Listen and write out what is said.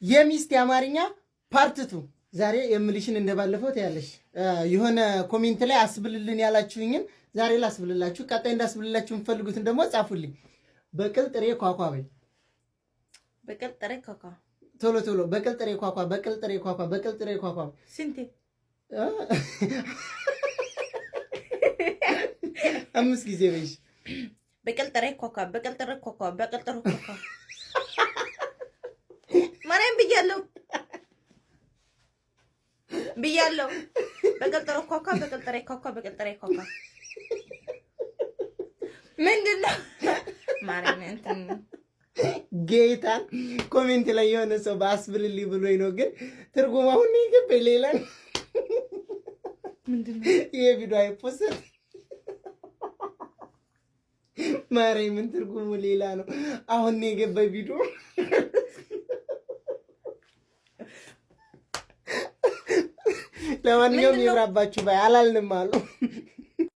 የሚስት የአማርኛ ፓርት 2 ዛሬ የምልሽን እንደባለፈው ታያለሽ። የሆነ ኮሜንት ላይ አስብልልን ያላችሁኝን ዛሬ ላስብልላችሁ። ቀጣይ እንዳስብልላችሁ የምትፈልጉትን ደግሞ ጻፉልኝ። በቅል ጥሬ ኳኳ በይ። በቅል ጥሬ ኳኳ ቶሎ ቶሎ በቅል ጥሬ ኳኳ፣ በቅል ጥሬ ኳኳ፣ በቅል ጥሬ ኳኳ። ስንቴ? 5 ጊዜ በይሽ። በቅል ጥሬ ኳኳ፣ በቅል ጥሬ ኳኳ፣ በቅል ጥሬ ኳኳ። ማርያም ብያለሁ ብያለሁ። በቅል ጥሬ ኳኳ፣ በቅል ጥሬ ኳኳ፣ በቅል ጥሬ ኳኳ። ምንድን ነው ማርያም? እንትን ጌታ ኮሜንት ላይ የሆነ ሰው በአስብልልኝ ብሎኝ ነው፣ ግን ትርጉም አሁን ይገባኝ ሌላ ነው። ምንድን ነው ይሄ ቪዲዮ አይፖስት ማርያምን ትርጉሙ ሌላ ነው። አሁን የገባኝ ቪዲዮ ለማንኛውም ይብራባችሁ ባይ አላልንም አሉ።